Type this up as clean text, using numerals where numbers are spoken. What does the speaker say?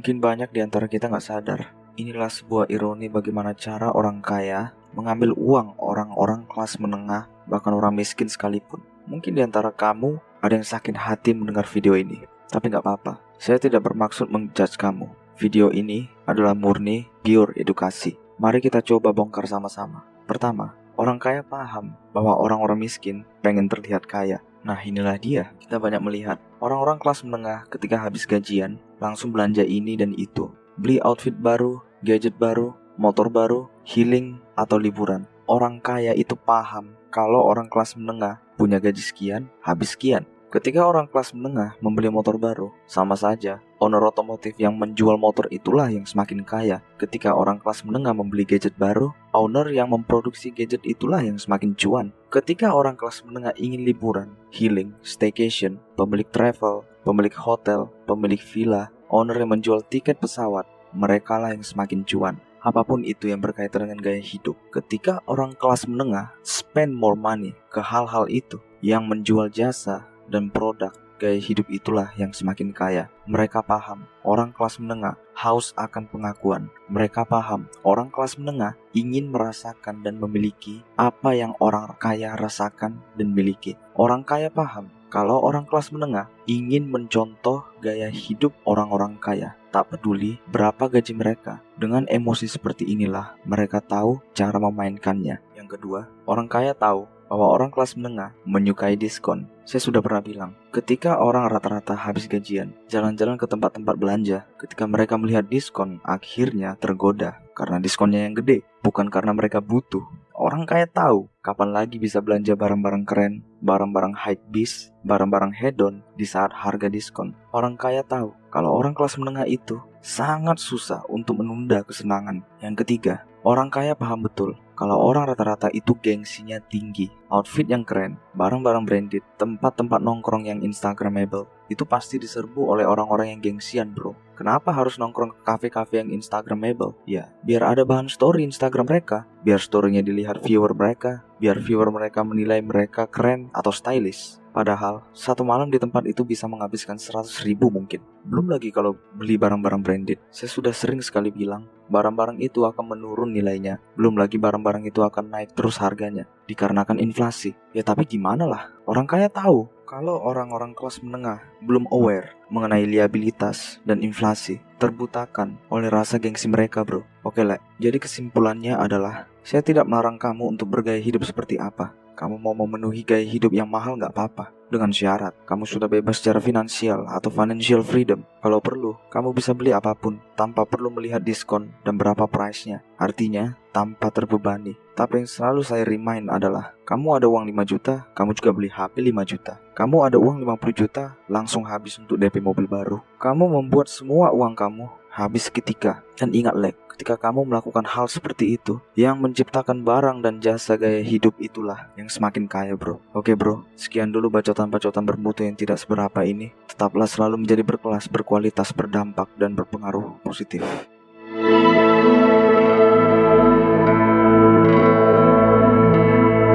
Mungkin banyak di antara kita nggak sadar, inilah sebuah ironi bagaimana cara orang kaya mengambil uang orang-orang kelas menengah, bahkan orang miskin sekalipun. Mungkin di antara kamu ada yang sakit hati mendengar video ini, tapi nggak apa-apa. Saya tidak bermaksud menjudge kamu. Video ini adalah murni, pure edukasi. Mari kita coba bongkar sama-sama. Pertama, orang kaya paham bahwa orang-orang miskin pengen terlihat kaya. Nah, inilah dia. Kita banyak melihat orang-orang kelas menengah ketika habis gajian langsung belanja ini dan itu. Beli outfit baru, gadget baru, motor baru, healing, atau liburan. Orang kaya itu paham kalau orang kelas menengah punya gaji sekian, habis sekian. Ketika orang kelas menengah membeli motor baru, sama saja owner otomotif yang menjual motor itulah yang semakin kaya. Ketika orang kelas menengah membeli gadget baru, owner yang memproduksi gadget itulah yang semakin cuan. Ketika orang kelas menengah ingin liburan, healing, staycation, pemilik travel, pemilik hotel, pemilik villa, owner yang menjual tiket pesawat, merekalah yang semakin cuan. Apapun itu yang berkaitan dengan gaya hidup. Ketika orang kelas menengah spend more money ke hal-hal itu, yang menjual jasa dan produk, gaya hidup itulah yang semakin kaya. Mereka paham orang kelas menengah haus akan pengakuan. Mereka paham orang kelas menengah ingin merasakan dan memiliki apa yang orang kaya rasakan dan miliki. Orang kaya paham kalau orang kelas menengah ingin mencontoh gaya hidup orang-orang kaya. Tak peduli berapa gaji mereka, dengan emosi seperti inilah mereka tahu cara memainkannya. Yang kedua, orang kaya tahu bahwa orang kelas menengah menyukai diskon. Saya sudah pernah bilang, ketika orang rata-rata habis gajian, jalan-jalan ke tempat-tempat belanja, ketika mereka melihat diskon, akhirnya tergoda karena diskonnya yang gede, bukan karena mereka butuh. Orang kaya tahu kapan lagi bisa belanja barang-barang keren, barang-barang hypebeast, barang-barang hedon di saat harga diskon. Orang kaya tahu kalau orang kelas menengah itu sangat susah untuk menunda kesenangan. Yang ketiga, orang kaya paham betul kalau orang rata-rata itu gengsinya tinggi. Outfit yang keren, barang-barang branded, tempat-tempat nongkrong yang instagramable, itu pasti diserbu oleh orang-orang yang gengsian, bro. Kenapa harus nongkrong ke kafe-kafe yang instagramable? Ya, biar ada bahan story Instagram mereka, biar storynya dilihat viewer mereka, biar viewer mereka menilai mereka keren atau stylish. Padahal, satu malam di tempat itu bisa menghabiskan 100.000 mungkin. Belum lagi kalau beli barang-barang branded. Saya sudah sering sekali bilang, barang-barang itu akan menurun nilainya. Belum lagi barang-barang itu akan naik terus harganya, dikarenakan inflasi. Ya tapi gimana lah, orang kaya tahu kalau orang-orang kelas menengah belum aware mengenai liabilitas dan inflasi, terbutakan oleh rasa gengsi mereka, bro. Oke, Le. Jadi kesimpulannya adalah, saya tidak melarang kamu untuk bergaya hidup seperti apa. Kamu mau memenuhi gaya hidup yang mahal gak apa-apa, dengan syarat kamu sudah bebas secara finansial atau financial freedom. Kalau perlu, kamu bisa beli apapun tanpa perlu melihat diskon dan berapa price-nya. Artinya, tanpa terbebani. Tapi yang selalu saya remind adalah, kamu ada uang 5 juta, kamu juga beli HP 5 juta. Kamu ada uang 50 juta, langsung habis untuk DP mobil baru. Kamu membuat semua uang kamu habis seketika. Dan ingat, Lek, ketika kamu melakukan hal seperti itu, yang menciptakan barang dan jasa gaya hidup itulah yang semakin kaya, bro. Oke, bro, sekian dulu bacotan-bacotan bermutu yang tidak seberapa ini. Tetaplah selalu menjadi berkelas, berkualitas, berdampak, dan berpengaruh positif.